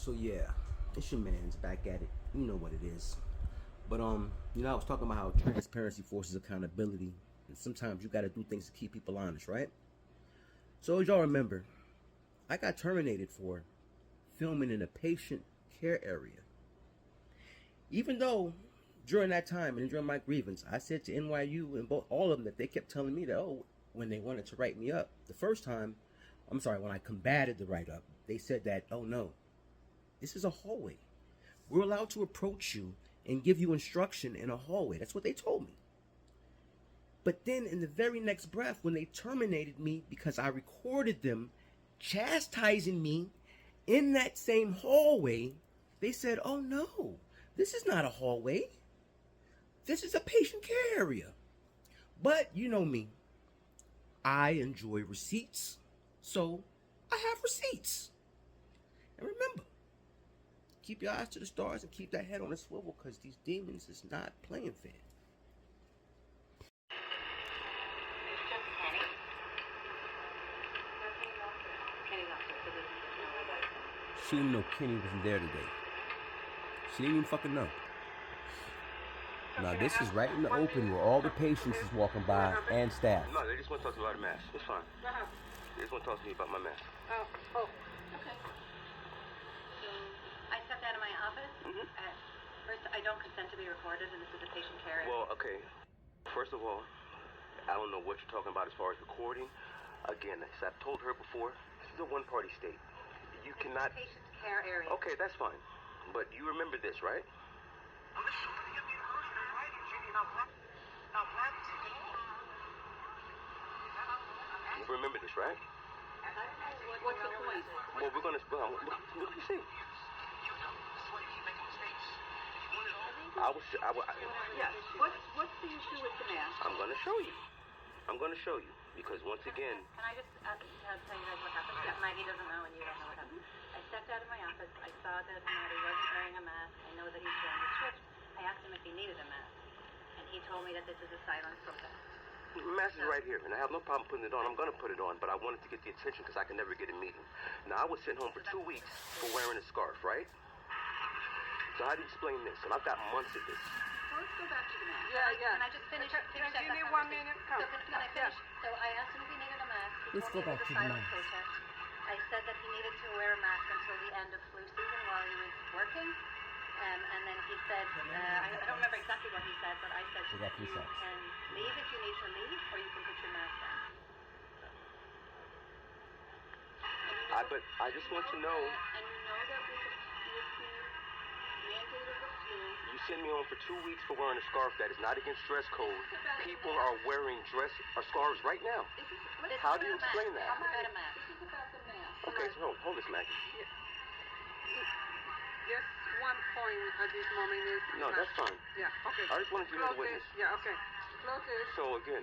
So yeah, it's your man's back at it. You know what it is. But I was talking about how transparency forces accountability, and sometimes you got to do things to keep people honest, right? So as y'all remember, I got terminated for filming in a patient care area. Even though during that time and during my grievance, I said to NYU and all of them that they kept telling me that when they wanted to write me up the first time, when I combated the write up, they said that no, this is a hallway. We're allowed to approach you and give you instruction in a hallway. That's what they told me. But then in the very next breath, when they terminated me because I recorded them chastising me in that same hallway, they said, oh no, this is not a hallway. This is a patient care area. But you know me, I enjoy receipts, so I have receipts. And remember, keep your eyes to the stars and keep that head on a swivel, because these demons is not playing fair. She didn't know Kenny wasn't there today. She didn't even fucking know. Now this is right in the open where all the patients is walking by and staff. No, they just want to talk to me about the mask. It's fine. They just want to talk to me about my mask. Oh, okay. So I stepped out of my office. First, I don't consent to be recorded, and this is a patient care. Well, okay. First of all, I don't know what you're talking about as far as recording. Again, as I've told her before, this is a one-party state. You cannot... Patient care area. Okay, that's fine. But you remember this, right? You remember this, right? What's the point? Well, we're going to... What do you see? Yes. What's the issue with the mask? I'm going to show you. Because once again... Can I just tell you guys what happened? Yeah, Maggie doesn't know and you don't know what happened. I stepped out of my office. I saw that Matty wasn't wearing a mask. I know that he's wearing a switch. I asked him if he needed a mask. And he told me that this is a silent protest. The mask is right here, and I have no problem putting it on. I'm going to put it on, but I wanted to get the attention because I can never get a meeting. Now, I was sent home for 2 weeks for wearing a scarf, right? So how do you explain this? And I've got months of this. Let's go back to the mask. Yeah. Can I just finish that? Give me 1 minute. So can I finish? So I asked him if he needed a mask. Let's go back to the mask. Protest. I said that he needed to wear a mask until the end of flu season while he was working. And then he said, I don't remember exactly what he said, but I said, you can leave if you need to leave, or you can put your mask on. But I just want to know... And you know that with the mandate of the flu... You sent me home for 2 weeks for wearing a scarf that is not against dress code. People are wearing scarves right now. How do you explain that? I'm about a mask. This is about the mask. Okay, so hold this, Maggie. Just one point at this moment is... No, that's fine. Yeah, okay. I just wanted you to know the witness. Yeah, okay. Close this. So again,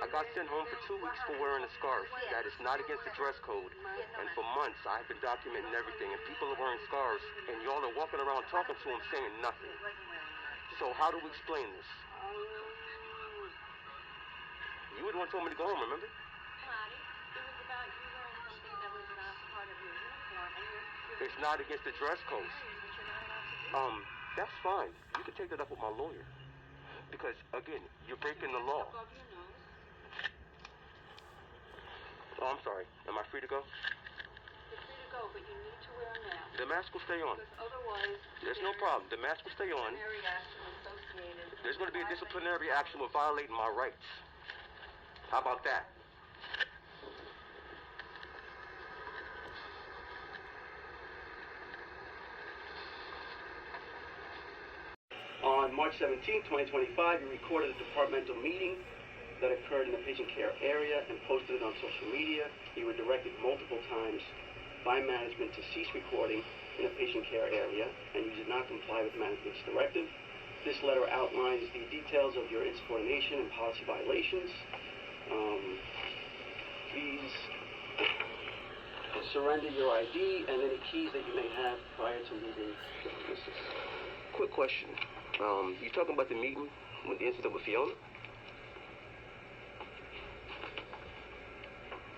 I got sent home for 2 weeks for wearing a scarf that is not against the dress code. And for months, I've been documenting everything. And people are wearing scarves, and y'all are walking around talking to them saying nothing. So how do we explain this? You were the one who told me to go home, remember? Lottie, it was about you wearing something that was not part of your uniform, and you're It's not against the dress code. which you're not allowed to do. That's fine. You can take that up with my lawyer. Because, again, you're breaking the law. Above your nose. Oh, I'm sorry. Am I free to go? You're free to go, but you need to wear a mask. The mask will stay on. Because otherwise... There's no problem. The mask will stay on. Disciplinary action associated. There's going to be a disciplinary action with violating my rights. How about that? On March 17, 2025, you recorded a departmental meeting that occurred in the patient care area and posted it on social media. You were directed multiple times by management to cease recording in the patient care area, and you did not comply with management's directive. This letter outlines the details of your insubordination and policy violations. Please surrender your ID and any keys that you may have prior to leaving the premises. Quick question. You talking about the meeting with the incident with Fiona?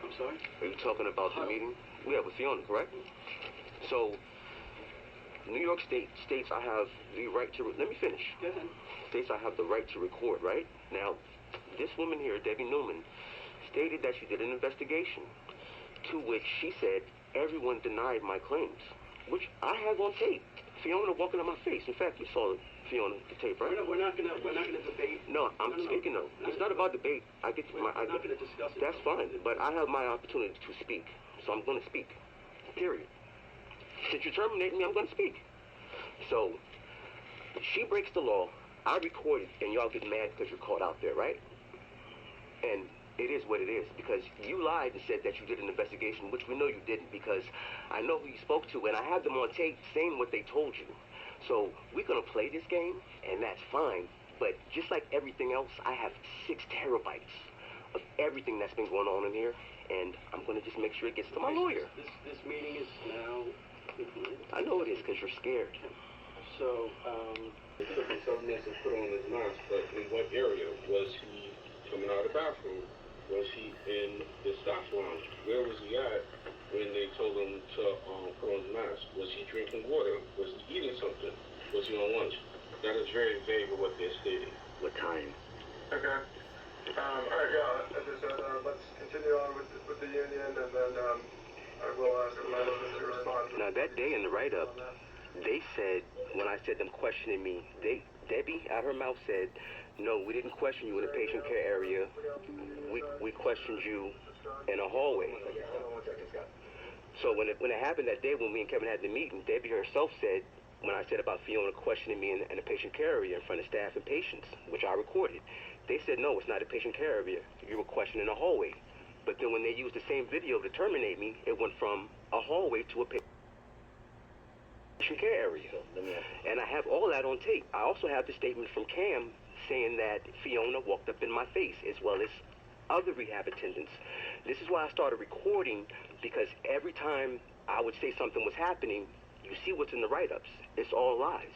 I'm sorry? Are you talking about the meeting? Yeah, with Fiona, correct? So, New York State states I have the right to, let me finish. Go ahead. States I have the right to record, right? Now, this woman here, Debbie Newman, stated that she did an investigation, to which she said everyone denied my claims, which I have on tape. Fiona walking on my face. In fact, you saw Fiona, the tape, right? We're not gonna debate. No, I'm speaking though. It's not about debate. I get We're not gonna discuss it. That's fine, but I have my opportunity to speak, so I'm going to speak. Period. Since you terminate me, I'm going to speak. So, she breaks the law. I record it, and y'all get mad because you're caught out there, right? And it is what it is, because you lied and said that you did an investigation, which we know you didn't, because I know who you spoke to, and I have them on tape saying what they told you. So we're going to play this game, and that's fine. But just like everything else, I have 6 terabytes of everything that's been going on in here, and I'm going to just make sure it gets to my lawyer. This meeting is now concluded. I know it is, because you're scared. So, He took himself next and put on his mask, but in what area? Was he coming out of the bathroom? Was he in the staff lounge? Where was he at when they told him to put on his mask? Was he drinking water? Was he eating something? Was he on lunch? That is very vague of what they're stating. What time? Okay. All right, yeah, as I said, let's continue on with the union, and then I will ask the management to respond. Now, that day in the write-up, they said, when I said them questioning me, Debbie, out her mouth said, no, we didn't question you in the patient care area. We questioned you in a hallway. So when it happened that day when me and Kevin had the meeting, Debbie herself said, when I said about Fiona questioning me in the patient care area in front of staff and patients, which I recorded, they said, no, it's not a patient care area. You were questioning a hallway. But then when they used the same video to terminate me, it went from a hallway to a patient care area. And I have all that on tape. I also have the statement from Cam saying that Fiona walked up in my face, as well as other rehab attendants. This is why I started recording, because every time I would say something was happening, you see what's in the write-ups. It's all lies.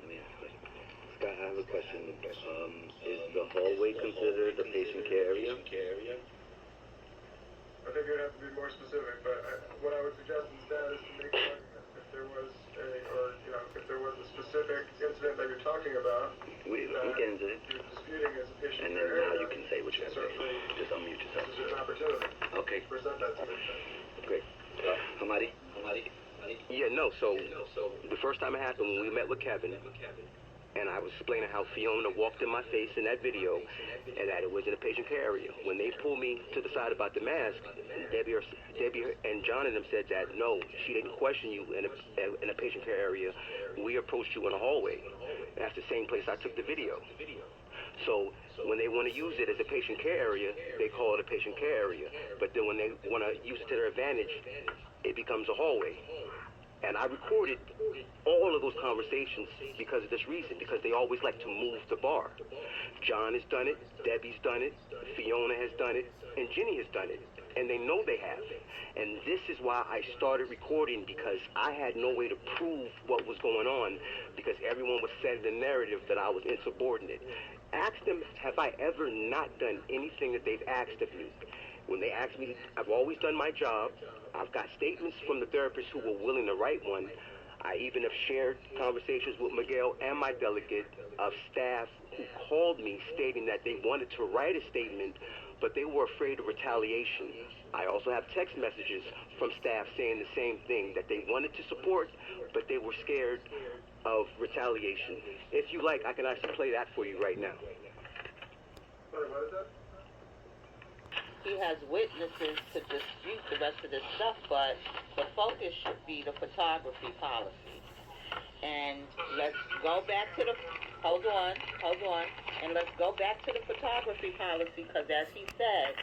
Let me ask you. Scott, I have a question. Is the hallway considered a patient care area? I think you'd have to be more specific, but what I would suggest instead is to make an argument if there was a specific incident that you're talking about. We can get into it. You're disputing as a patient And care then now area. you can say what you have to say. Certainly, Just unmute yourself. this is an opportunity Okay, to present that to me. great. Hamadi? Yeah, no, so the first time it happened when we met with Kevin, and I was explaining how Fiona walked in my face in that video, and that it was in a patient care area. When they pulled me to the side about the mask, Debbie and John and them said that, no, she didn't question you in a patient care area. We approached you in a hallway. That's the same place I took the video. So when they want to use it as a patient care area, they call it a patient care area. But then when they want to use it to their advantage, it becomes a hallway. And I recorded all of those conversations because of this reason, because they always like to move the bar. John has done it, Debbie's done it, Fiona has done it, and Jenny has done it. And they know they have. And this is why I started recording, because I had no way to prove what was going on, because everyone was setting the narrative that I was insubordinate. Ask them, have I ever not done anything that they've asked of me? When they ask me, I've always done my job. I've got statements from the therapists who were willing to write one. I even have shared conversations with Miguel and my delegate of staff who called me stating that they wanted to write a statement, but they were afraid of retaliation. I also have text messages from staff saying the same thing, that they wanted to support, but they were scared of retaliation. If you like, I can actually play that for you right now. Sorry, what is that? He has witnesses to dispute the rest of this stuff, but the focus should be the photography policy. And let's go back to the, hold on, and let's go back to the photography policy, because as he said,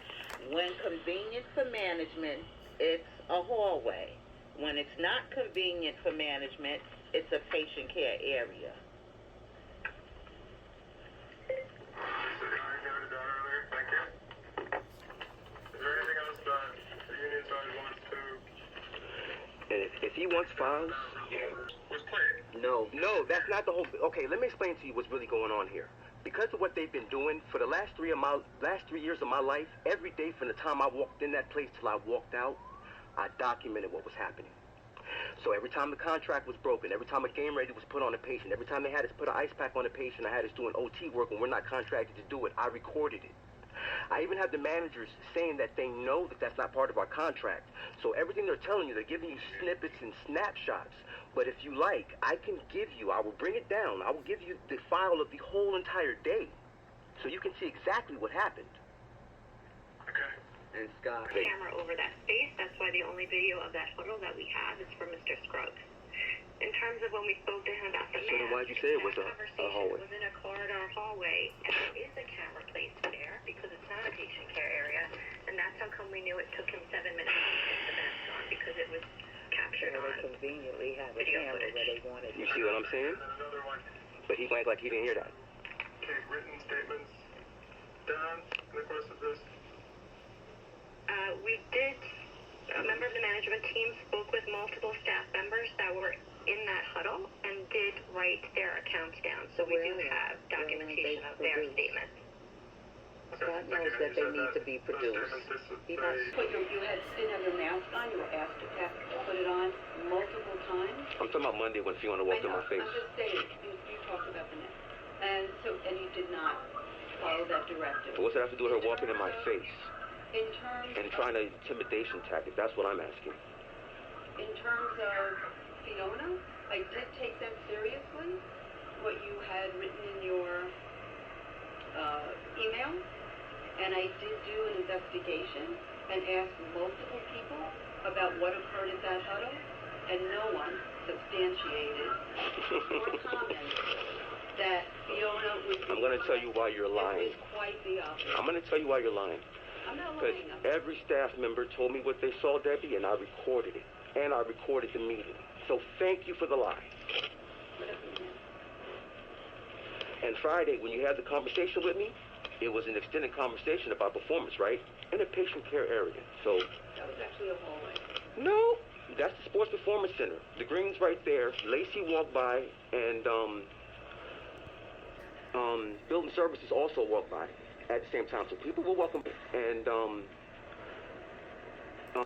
when convenient for management, it's a hallway. When it's not convenient for management, it's a patient care area. Thank you. Is there anything else that the union side wants to? And if he wants files, Was clear. no, that's not the whole. Okay, let me explain to you what's really going on here. Because of what they've been doing for the last 3 years of my life, every day from the time I walked in that place till I walked out, I documented what was happening. So every time the contract was broken, every time a game ready was put on a patient, every time they had us put an ice pack on a patient, I had us doing OT work when we're not contracted to do it, I recorded it. I even have the managers saying that they know that that's not part of our contract. So everything they're telling you, they're giving you snippets and snapshots. But if you like, I will bring it down. I will give you the file of the whole entire day. So you can see exactly what happened. Okay. And Scott, camera over that space. That's why the only video of that photo that we have is from Mr. Scruggs. In terms of when we spoke to him about the so then mask, why'd you say it was that a conversation hallway? was in a corridor hallway, and there is a camera placed there because it's not a patient care area, and that's how come we knew it took him 7 minutes to put the mask on, because it was captured on conveniently have a video camera footage. where they wanted You see what I'm saying? And then another one. But he went like he didn't hear that. Okay, written statements done in the course of this. We did, a member of the management team spoke with multiple staff members that were in that huddle and did write their accounts down. So we do have documentation of their statements. Scott knows that they need to be produced. He knows. You didn't have your mask on. You were asked to put it on multiple times. I'm talking about Monday when Fiona walked in my face. I'm just saying. You talked about the mask, and you did not follow that directive. What's that have to do with her walking in my face In terms and trying to intimidation tactic? That's what I'm asking. in terms of Fiona, I did take them seriously. What you had written in your email, and I did do an investigation and asked multiple people about what occurred at that huddle, and no one substantiated or commented that Fiona was. I'm going to tell you why you're lying. It was quite the opposite. I'm going to tell you why you're lying. I'm not Because lying. every staff member told me what they saw, Debbie, and I recorded it. And I recorded the meeting. So thank you for the lie. And Friday, when you had the conversation with me, it was an extended conversation about performance, right? In a patient care area. So That was actually a hallway. no, that's the Sports Performance Center. The green's right there. Lacey walked by, and building services also walked by at the same time. So people were walking, and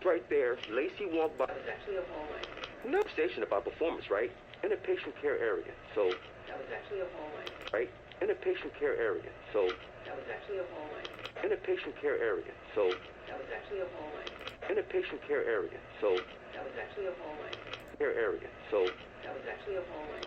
right there, Lacey walked by. That was actually a hallway. No station about performance, right? In a patient care area. So That was actually a hallway. right? In a patient care area. So That was actually a hallway. in a patient care area. So That was actually a hallway. in a patient care area. So That was actually a hallway. care area. So That was actually a hallway.